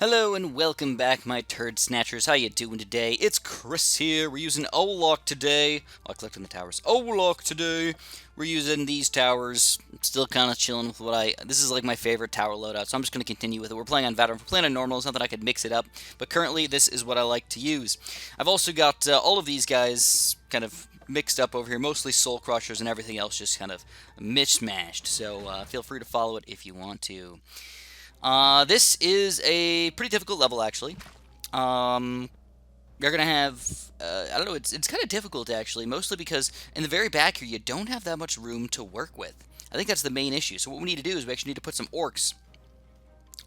Hello and welcome back, my turd snatchers. How you doing today? It's Chris here. We're using Olok today. Oh, I clicked on the towers. Olok today. We're using these towers. Still kind of chilling with what This is like my favorite tower loadout, so I'm just going to continue with it. We're playing on veteran. If we're playing on normal, it's not that I could mix it up, but currently this is what I like to use. I've also got all of these guys kind of mixed up over here, mostly soul crushers and everything else just kind of mishmashed. So feel free to follow it if you want to. This is a pretty difficult level, actually. You're going to have, I don't know, it's kind of difficult, actually, mostly because in the very back here, you don't have that much room to work with. I think that's the main issue. So what we need to do is we actually need to put some orcs.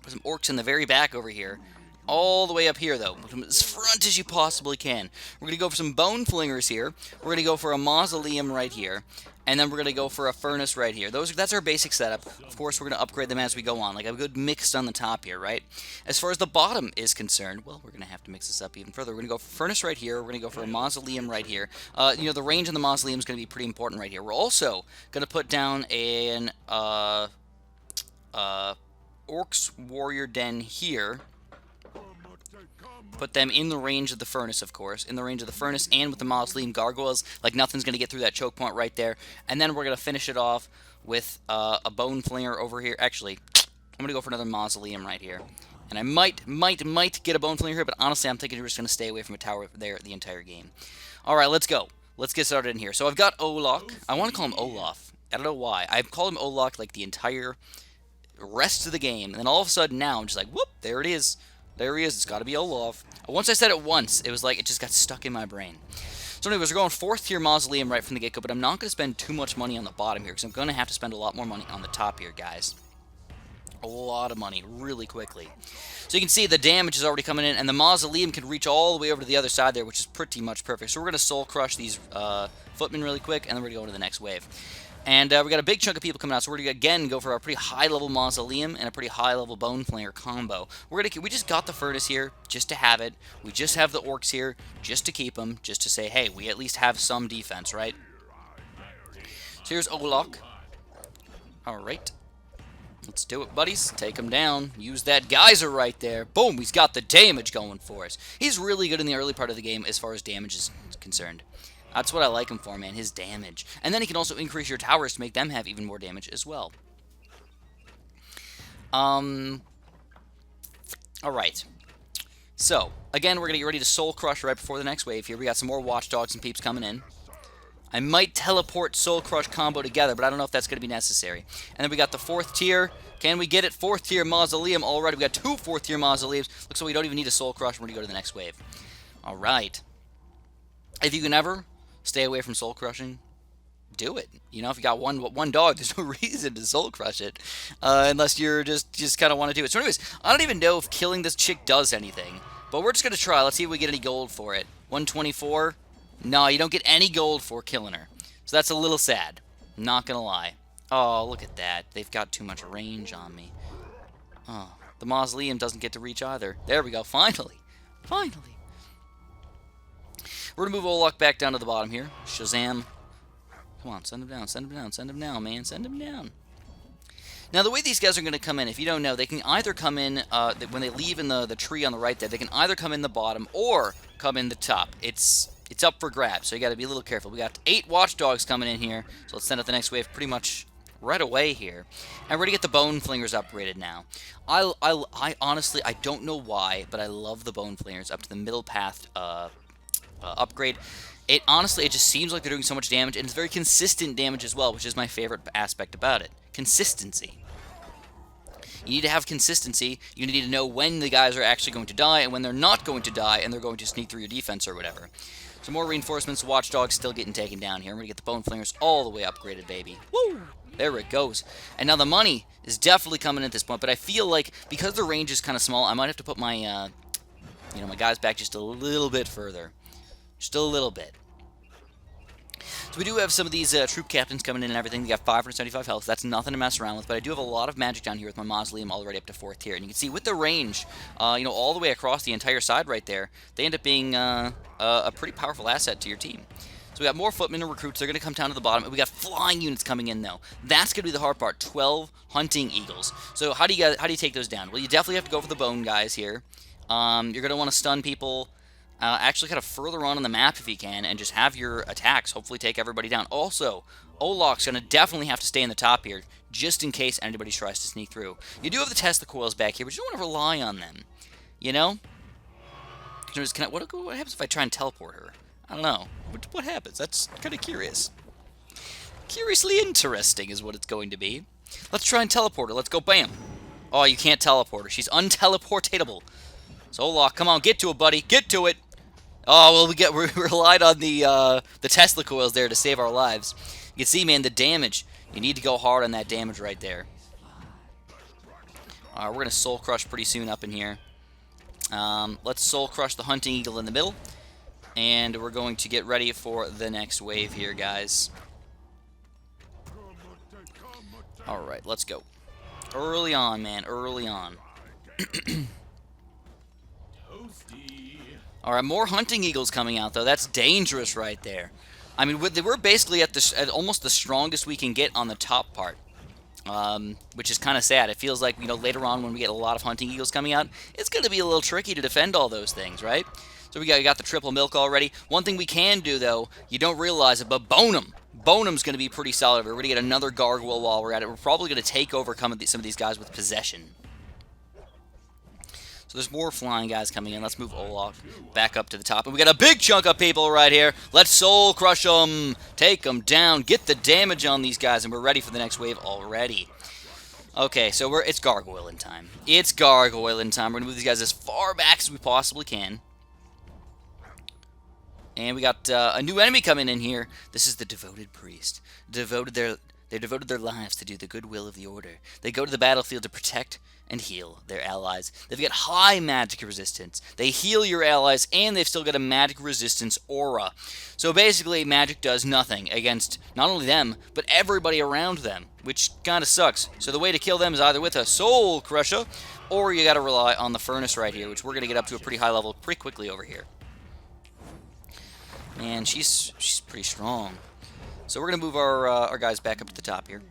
Put some orcs in the very back over here. All the way up here, though. Put them as front as you possibly can. We're going to go for some bone flingers here. We're going to go for a mausoleum right here. And then we're going to go for a furnace right here. That's our basic setup. Of course, we're going to upgrade them as we go on. Like a good mix on the top here, right? As far as the bottom is concerned, well, we're going to have to mix this up even further. We're going to go for furnace right here. We're going to go for a mausoleum right here. The range on the mausoleum is going to be pretty important right here. We're also going to put down an Orcs Warrior Den here. Put them in the range of the furnace, of course. In the range of the furnace and with the mausoleum gargoyles. Like nothing's going to get through that choke point right there. And then we're going to finish it off with a bone flinger over here. Actually, I'm going to go for another mausoleum right here. And I might get a bone flinger here, but honestly, I'm thinking we're just going to stay away from a tower there the entire game. Alright, let's go. Let's get started in here. So I've got Olok. I want to call him Olaf. I don't know why. I've called him Olok like the entire rest of the game. And then all of a sudden now, I'm just like, whoop, there it is. There he is. It's got to be Olaf. Once I said it once, it was like it just got stuck in my brain. So anyways, we're going 4th tier mausoleum right from the get-go, but I'm not going to spend too much money on the bottom here because I'm going to have to spend a lot more money on the top here, guys. A lot of money really quickly. So you can see the damage is already coming in, and the mausoleum can reach all the way over to the other side there, which is pretty much perfect. So we're going to soul crush these footmen really quick, and then we're going to go into the next wave. And we got a big chunk of people coming out, so we're going to, again, go for a pretty high-level mausoleum and a pretty high-level bone flanger combo. We just got the furnace here just to have it. We just have the orcs here just to keep them, just to say, hey, we at least have some defense, right? So here's Olok. All right. Let's do it, buddies. Take him down. Use that geyser right there. Boom, he's got the damage going for us. He's really good in the early part of the game as far as damage is concerned. That's what I like him for, man, his damage. And then he can also increase your towers to make them have even more damage as well. Alright. So, again, we're going to get ready to Soul Crush right before the next wave here. We got some more Watchdogs and peeps coming in. I might teleport Soul Crush combo together, but I don't know if that's going to be necessary. And then we got the 4th tier. Can we get it? 4th tier Mausoleum already. We got 2 4th tier Mausoleums. Looks like we don't even need a Soul Crush. We're going to go to the next wave. Alright. If you can ever stay away from soul crushing, do it. You know, if you got one dog, there's no reason to soul crush it, unless you're just kind of want to do it. So anyways, I don't even know if killing this chick does anything, but we're just going to try. Let's see if we get any gold for it. 124. No, you don't get any gold for killing her. So that's a little sad. Not going to lie. Oh, look at that. They've got too much range on me. Oh, the mausoleum doesn't get to reach either. There we go. Finally. Finally. We're going to move Olok back down to the bottom here. Shazam. Come on, send him down, send him down, send him down, man. Send him down. Now, the way these guys are going to come in, if you don't know, they can either come in, when they leave in the tree on the right there, they can either come in the bottom or come in the top. It's up for grabs, so you got to be a little careful. We got 8 Watchdogs coming in here, so let's send out the next wave pretty much right away here. And we're going to get the Bone Flingers upgraded now. I honestly, I don't know why, but I love the Bone Flingers up to the middle path upgrade. It just seems like they're doing so much damage, and it's very consistent damage as well, which is my favorite aspect about it. Consistency. You need to have consistency. You need to know when the guys are actually going to die and when they're not going to die and they're going to sneak through your defense or whatever. So more reinforcements. Watchdogs still getting taken down here. We're going to get the Bone Flingers all the way upgraded, baby. Woo! There it goes. And now the money is definitely coming at this point, but I feel like because the range is kind of small, I might have to put my, my guys back just a little bit further. Just a little bit. So we do have some of these troop captains coming in and everything. They got 575 health. That's nothing to mess around with. But I do have a lot of magic down here with my mausoleum already up to 4th tier. And you can see with the range, all the way across the entire side right there, they end up being a pretty powerful asset to your team. So we got more footmen and recruits. They're going to come down to the bottom. And we got flying units coming in, though. That's going to be the hard part. 12 hunting eagles. So how do you take those down? Well, you definitely have to go for the bone guys here. You're going to want to stun people. Actually kind of further on the map if you can, and just have your attacks hopefully take everybody down. Also, Olaf's going to definitely have to stay in the top here, just in case anybody tries to sneak through. You do have the Tesla coils back here, but you don't want to rely on them. You know? What happens if I try and teleport her? I don't know. What happens? That's kind of curious. Curiously interesting is what it's going to be. Let's try and teleport her. Let's go bam. Oh, you can't teleport her. She's unteleportatable. So Olaf, come on, get to it, buddy. Get to it. Oh, well, we relied on the Tesla coils there to save our lives. You can see, man, the damage. You need to go hard on that damage right there. We're going to soul crush pretty soon up in here. Let's soul crush the hunting eagle in the middle. And we're going to get ready for the next wave here, guys. Alright, let's go. Early on, man, early on. Alright, more hunting eagles coming out, though. That's dangerous right there. I mean, we're basically at almost the strongest we can get on the top part. Which is kind of sad. It feels like, later on when we get a lot of hunting eagles coming out, it's going to be a little tricky to defend all those things, right? So we got the triple milk already. One thing we can do, though, you don't realize it, but Bonum. Bonum's going to be pretty solid. We're going to get another gargoyle while we're at it. We're probably going to take over some of these guys with possession. So there's more flying guys coming in. Let's move Olaf back up to the top. And we got a big chunk of people right here. Let's soul crush them. Take them down. Get the damage on these guys. And we're ready for the next wave already. Okay, so it's gargoyling time. It's gargoyling time. We're going to move these guys as far back as we possibly can. And we got a new enemy coming in here. This is the devoted priest. They devoted their lives to do the good will of the order. They go to the battlefield to protect and heal their allies. They've got high magic resistance. They heal your allies, and they've still got a magic resistance aura. So basically, magic does nothing against not only them, but everybody around them, which kind of sucks. So the way to kill them is either with a soul crusher, or you got to rely on the furnace right here, which we're going to get up to a pretty high level pretty quickly over here. Man, she's pretty strong. So we're going to move our guys back up to the top here.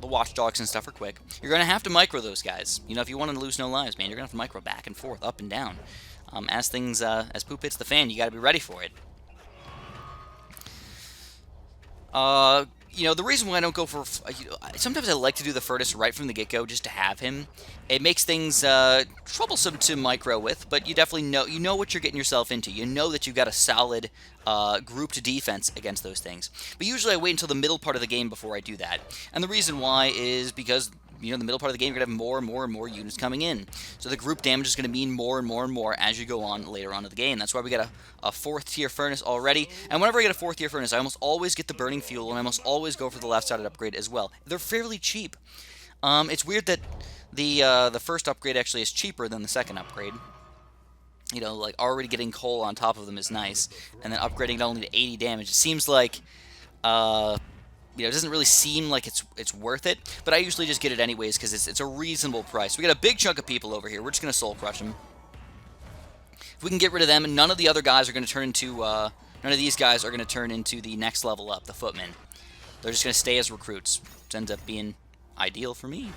The watchdogs and stuff are quick. You're going to have to micro those guys. If you want to lose no lives, man, you're going to have to micro back and forth, up and down. As poop hits the fan, you got to be ready for it. The reason why I don't go for... sometimes I like to do the furnace right from the get-go just to have him. It makes things troublesome to micro with, but you definitely know what you're getting yourself into. You know that you've got a solid grouped defense against those things. But usually I wait until the middle part of the game before I do that. And the reason why is because... the middle part of the game, you're going to have more and more and more units coming in. So the group damage is going to mean more and more and more as you go on later on in the game. That's why we got a 4th tier furnace already. And whenever I get a 4th tier furnace, I almost always get the burning fuel, and I almost always go for the left-sided upgrade as well. They're fairly cheap. It's weird that the first upgrade actually is cheaper than the second upgrade. Like already getting coal on top of them is nice, and then upgrading it only to 80 damage. It seems like... it doesn't really seem like it's worth it, but I usually just get it anyways because it's a reasonable price. We got a big chunk of people over here. We're just going to soul crush them. If we can get rid of them, none of the other guys are going to turn into... none of these guys are going to turn into the next level up, the footmen. They're just going to stay as recruits, which ends up being ideal for me.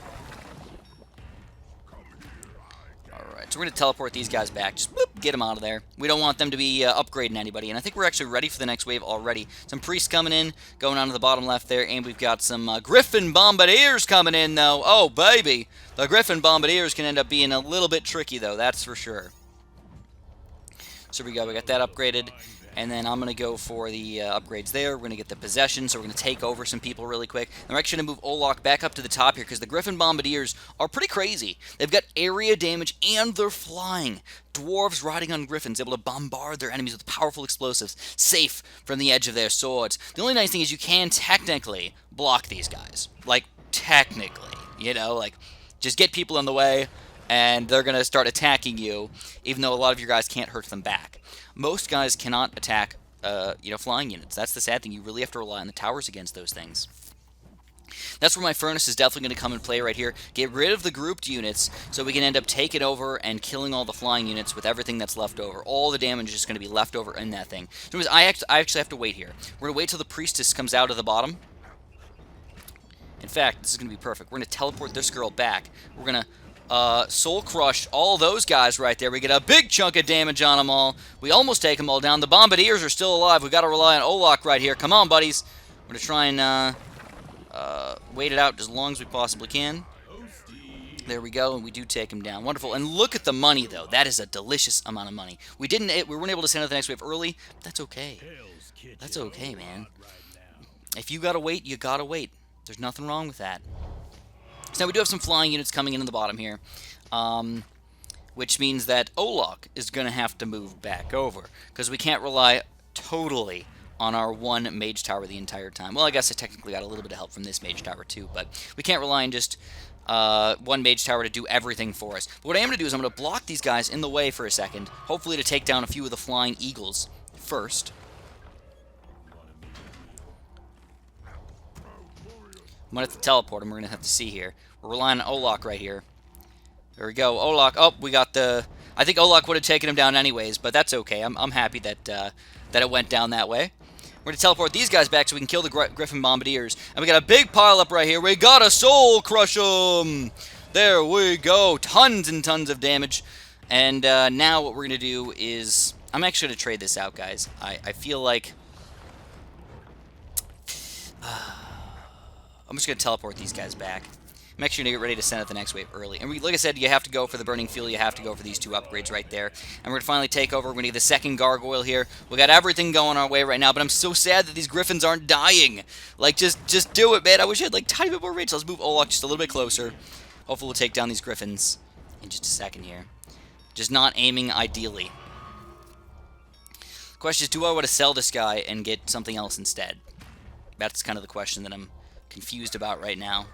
Alright, so we're going to teleport these guys back. Just boop, get them out of there. We don't want them to be upgrading anybody. And I think we're actually ready for the next wave already. Some priests coming in, going on to the bottom left there. And we've got some Griffin Bombardiers coming in, though. Oh, baby. The Griffin Bombardiers can end up being a little bit tricky, though. That's for sure. So we got that upgraded. And then I'm going to go for the upgrades there. We're going to get the possession, so we're going to take over some people really quick. And we're actually going to move Olaf back up to the top here, because the Griffin Bombardiers are pretty crazy. They've got area damage, and they're flying. Dwarves riding on griffins, able to bombard their enemies with powerful explosives, safe from the edge of their swords. The only nice thing is you can technically block these guys. Like, technically. Just get people in the way, and they're going to start attacking you, even though a lot of your guys can't hurt them back. Most guys cannot attack, flying units. That's the sad thing. You really have to rely on the towers against those things. That's where my furnace is definitely going to come and play right here. Get rid of the grouped units so we can end up taking over and killing all the flying units with everything that's left over. All the damage is going to be left over in that thing. So I actually have to wait here. We're going to wait till the priestess comes out of the bottom. In fact, this is going to be perfect. We're going to teleport this girl back. We're going to soul crush all those guys right there. We get a big chunk of damage on them all. We almost take them all down. The bombardiers are still alive. We've got to rely on Olak right here. Come on, buddies. We're going to try and wait it out as long as we possibly can. There we go, and we do take him down. Wonderful. And look at the money, though. That is a delicious amount of money. We weren't able to send out the next wave early. But that's okay. That's okay, man. If you gotta wait, you gotta wait. There's nothing wrong with that. So now we do have some flying units coming in the bottom here, which means that Olak is going to have to move back over, because we can't rely totally on our one mage tower the entire time. Well, I guess I technically got a little bit of help from this mage tower too, but we can't rely on just one mage tower to do everything for us. But what I am going to do is I'm going to block these guys in the way for a second, hopefully to take down a few of the flying eagles first. I'm going to have to teleport him. We're going to have to see here. We're relying on Olak right here. There we go. Olak. Oh, we got the... I think Olak would have taken him down anyways, but that's okay. I'm happy that that it went down that way. We're going to teleport these guys back so we can kill the Griffin Bombardiers. And we got a big pile up right here. We got to soul crush them. There we go. Tons and tons of damage. And now what we're going to do is... I'm actually going to trade this out, guys. I feel like... I'm just going to teleport these guys back. I'm actually going to get ready to send out the next wave early. And like I said, you have to go for the Burning Fuel. You have to go for these two upgrades right there. And we're going to finally take over. We're going to get the second Gargoyle here. We got everything going our way right now, but I'm so sad that these Griffins aren't dying. Like, just do it, man. I wish I had, like, tiny bit more range. So let's move Olak just a little bit closer. Hopefully we'll take down these Griffins in just a second here. Just not aiming ideally. The question is, do I want to sell this guy and get something else instead? That's kind of the question that I'm confused about right now.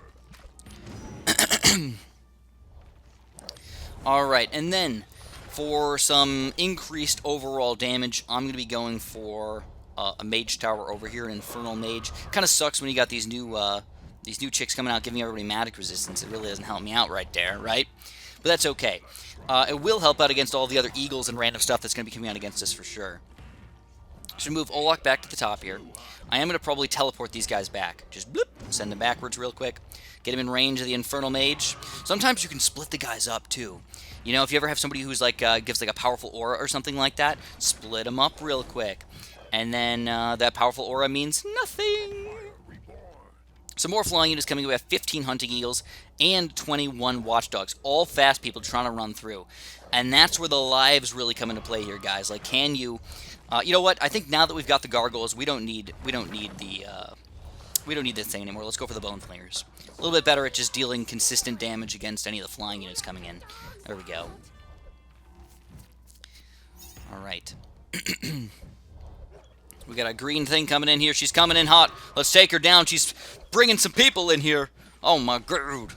Alright, and then for some increased overall damage, I'm going to be going for a mage tower over here, an infernal mage. Kind of sucks when you got these new chicks coming out giving everybody magic resistance. It really doesn't help me out right there, right? But that's okay. It will help out against all the other eagles and random stuff that's going to be coming out against us for sure. Should move Olak back to the top here. I am going to probably teleport these guys back. Just bloop, send them backwards real quick. Get him in range of the Infernal Mage. Sometimes you can split the guys up too. You know, if you ever have somebody who's like gives like a powerful aura or something like that, split them up real quick. And then that powerful aura means nothing. Some more flying units coming. We have 15 Hunting Eagles and 21 Watchdogs. All fast people trying to run through. And that's where the lives really come into play here, guys. Like, can you... you know what? I think now that we've got the gargoyles, we don't need this thing anymore. Let's go for the bone flingers. A little bit better at just dealing consistent damage against any of the flying units coming in. There we go. All right. We got a green thing coming in here. She's coming in hot. Let's take her down. She's bringing some people in here. Oh my god!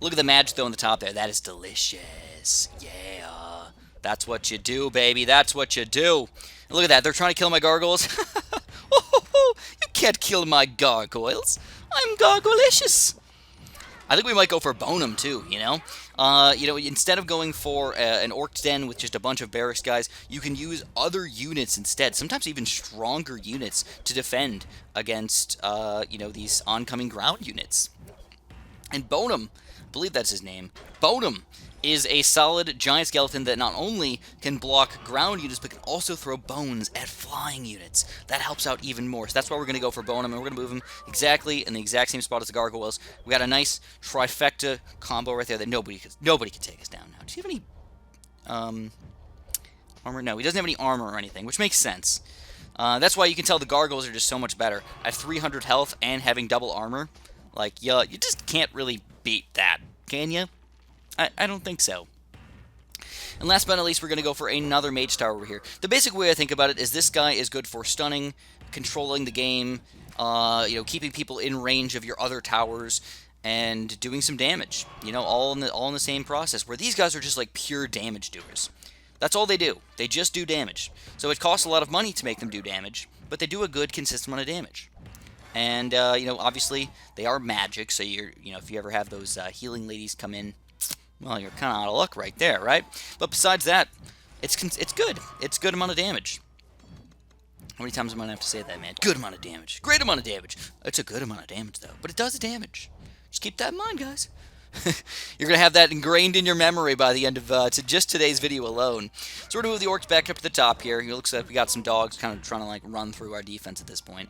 Look at the magic though on the top there. That is delicious. Yeah. That's what you do, baby. That's what you do. Look at that. They're trying to kill my gargoyles. You can't kill my gargoyles. I'm gargoylicious. I think we might go for Bonum too, you know? Instead of going for an Orc's Den with just a bunch of barracks guys, you can use other units instead. Sometimes even stronger units to defend against, these oncoming ground units. And Bonum, I believe that's his name, Bonum is a solid giant skeleton that not only can block ground units, but can also throw bones at flying units. That helps out even more. So that's why we're going to go for Bonum, and we're going to move him exactly in the exact same spot as the gargoyles. We got a nice trifecta combo right there that nobody can take us down now. Does he have any armor? No, he doesn't have any armor or anything, which makes sense. That's why you can tell the gargoyles are just so much better. At 300 health and having double armor, like, you just can't really beat that, can you? I don't think so. And last but not least, we're going to go for another mage tower over here. The basic way I think about it is this guy is good for stunning, controlling the game, keeping people in range of your other towers, and doing some damage. All in the same process. Where these guys are just like pure damage doers. That's all they do. They just do damage. So it costs a lot of money to make them do damage, but they do a good, consistent amount of damage. And obviously they are magic, so if you ever have those healing ladies come in, well, you're kind of out of luck right there, right? But besides that, it's good. It's good amount of damage. How many times am I going to have to say that, man? Good amount of damage. Great amount of damage. It's a good amount of damage, though. But it does damage. Just keep that in mind, guys. You're going to have that ingrained in your memory by the end of just today's video alone. So we're going to move the orcs back up to the top here. It looks like we got some dogs kind of trying to, like, run through our defense at this point.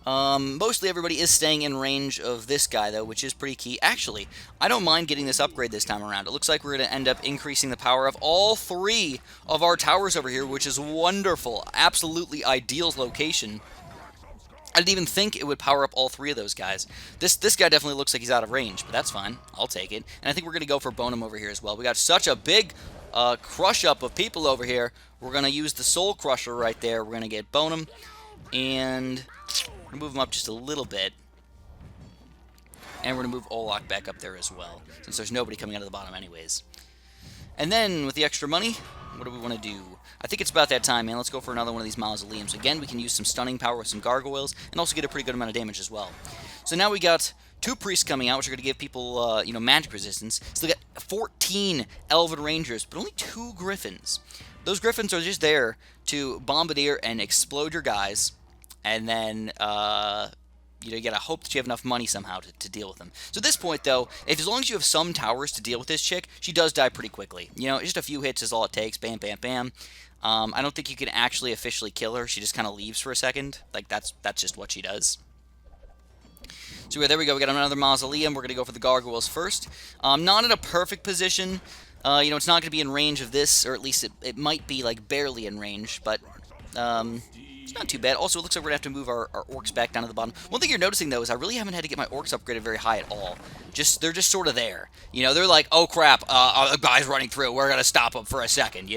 Mostly everybody is staying in range of this guy, though, which is pretty key. Actually, I don't mind getting this upgrade this time around. It looks like we're going to end up increasing the power of all 3 of our towers over here, which is wonderful. Absolutely ideal location. I didn't even think it would power up all 3 of those guys. This guy definitely looks like he's out of range, but that's fine. I'll take it. And I think we're going to go for Bonum over here as well. We got such a big crush-up of people over here. We're going to use the Soul Crusher right there. We're going to get Bonum, and we're going to move him up just a little bit. And we're going to move Olak back up there as well, since there's nobody coming out of the bottom anyways. And then, with the extra money, what do we want to do? I think it's about that time, man. Let's go for another one of these mausoleums. Again, we can use some stunning power with some gargoyles, and also get a pretty good amount of damage as well. So now we got 2 priests coming out, which are going to give people, magic resistance. So we got 14 elven rangers, but only 2 griffins. Those griffins are just there to bombardier and explode your guys, and then, you gotta hope that you have enough money somehow to deal with them. So at this point, though, as long as you have some towers to deal with this chick, she does die pretty quickly. Just a few hits is all it takes. Bam, bam, bam. I don't think you can actually officially kill her. She just kind of leaves for a second. Like, that's just what she does. So there we go. We got another mausoleum. We're going to go for the gargoyles first. Not in a perfect position. It's not going to be in range of this, or at least it might be, like, barely in range, but it's not too bad. Also, it looks like we're going to have to move our orcs back down to the bottom. One thing you're noticing, though, is I really haven't had to get my orcs upgraded very high at all. They're just sort of there. They're like, oh, crap, a guy's running through. We're going to stop him for a second,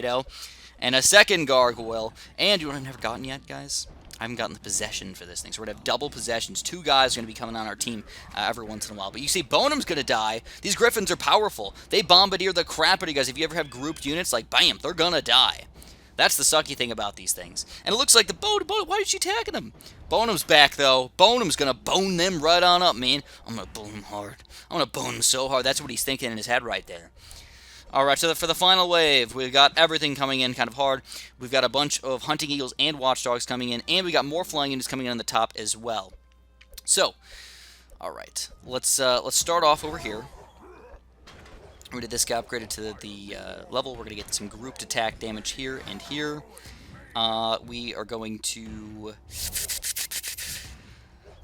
And a second gargoyle. And you know what I've never gotten yet, guys? I haven't gotten the possession for this thing. So we're going to have double possessions. 2 guys are going to be coming on our team every once in a while. But you see, Bonum's going to die. These griffins are powerful. They bombardier the crap out of you guys. If you ever have grouped units, like, bam, they're going to die. That's the sucky thing about these things. And it looks like the Bonum, why is she attacking them? Bonum's back, though. Bonum's going to bone them right on up, man. I'm going to bone them hard. I'm going to bone them so hard. That's what he's thinking in his head right there. Alright, so for the final wave, we've got everything coming in kind of hard. We've got a bunch of hunting eagles and watchdogs coming in, and we got more flying units coming in on the top as well. So, alright, let's start off over here. We're going to get this guy upgraded to the level. We're going to get some grouped attack damage here and here. We are going to...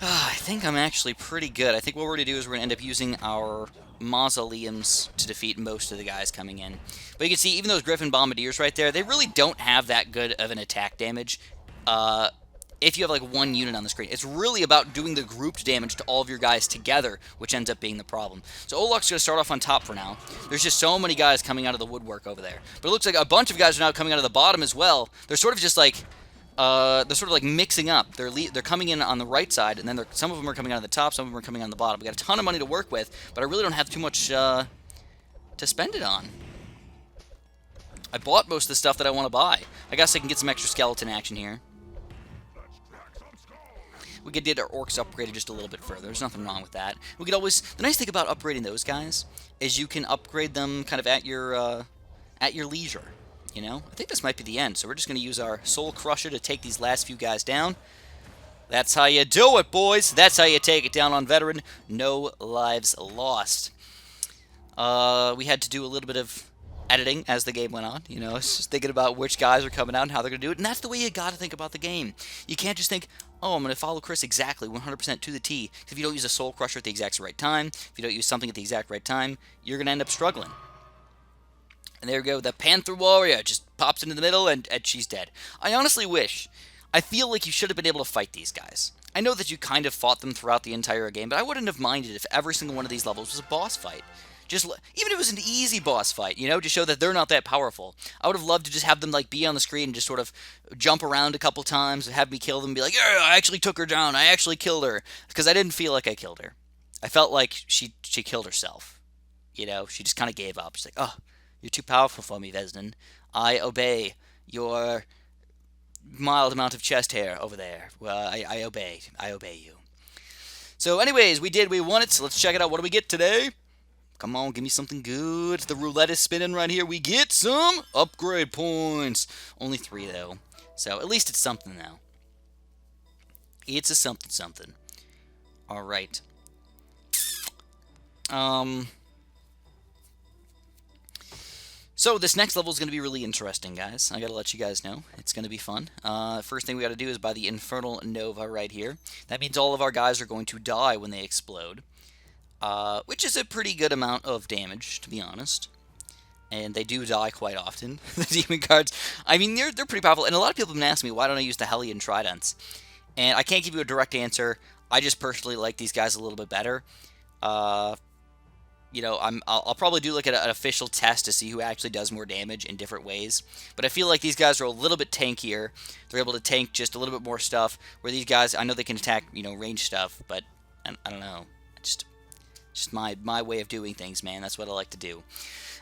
I think I'm actually pretty good. I think what we're going to do is we're going to end up using our mausoleums to defeat most of the guys coming in. But you can see, even those Griffin Bombardiers right there, they really don't have that good of an attack damage if you have like one unit on the screen. It's really about doing the grouped damage to all of your guys together, which ends up being the problem. So Olak's going to start off on top for now. There's just so many guys coming out of the woodwork over there. But it looks like a bunch of guys are now coming out of the bottom as well. They're sort of just like... they're sort of like mixing up. They're coming in on the right side, and then some of them are coming out of the top, some of them are coming on the bottom. We got a ton of money to work with, but I really don't have too much to spend it on. I bought most of the stuff that I want to buy. I guess I can get some extra skeleton action here. We could get our orcs upgraded just a little bit further. There's nothing wrong with that. We could always... The nice thing about upgrading those guys is you can upgrade them kind of at your leisure. I think this might be the end, so we're just going to use our Soul Crusher to take these last few guys down. That's how you do it, boys. That's how you take it down on veteran. No lives lost. We had to do a little bit of editing as the game went on. It's just thinking about which guys are coming out and how they're going to do it. And that's the way you got to think about the game. You can't just think, oh, I'm going to follow Chris exactly 100% to the T. If you don't use a Soul Crusher at the exact right time, if you don't use something at the exact right time, you're going to end up struggling. And there we go, the Panther Warrior just pops into the middle, and she's dead. I honestly I feel like you should have been able to fight these guys. I know that you kind of fought them throughout the entire game, but I wouldn't have minded if every single one of these levels was a boss fight. Even if it was an easy boss fight, to show that they're not that powerful. I would have loved to just have them, like, be on the screen and just sort of jump around a couple times and have me kill them and be like, yeah, I actually took her down, I actually killed her. Because I didn't feel like I killed her. I felt like she killed herself. She just kind of gave up. She's like, oh, you're too powerful for me, Vesden. I obey your mild amount of chest hair over there. Well, I obey. I obey you. So anyways, we won it. So let's check it out. What do we get today? Come on, give me something good. The roulette is spinning right here. We get some upgrade points. Only 3 though. So at least it's something now. It's a something. All right. So this next level is going to be really interesting, guys. I got to let you guys know. It's going to be fun. First thing we got to do is buy the Infernal Nova right here. That means all of our guys are going to die when they explode, which is a pretty good amount of damage, to be honest. And they do die quite often. The demon cards, I mean, they're pretty powerful. And a lot of people have been asking me, why don't I use the Hellion Tridents? And I can't give you a direct answer. I just personally like these guys a little bit better. You know, I'll probably do like an official test to see who actually does more damage in different ways. But I feel like these guys are a little bit tankier. They're able to tank just a little bit more stuff. Where these guys, I know they can attack, you know, range stuff, but I don't know. Just my way of doing things, man. That's what I like to do.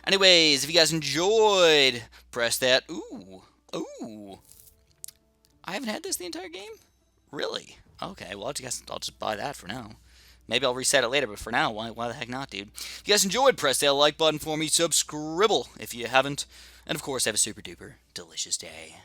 Anyways, if you guys enjoyed, press that. Ooh. I haven't had this the entire game? Really? Okay, well, I guess I'll just buy that for now. Maybe I'll reset it later, but for now, why the heck not, dude? If you guys enjoyed, press that like button for me. Subscribble if you haven't. And, of course, have a super duper delicious day.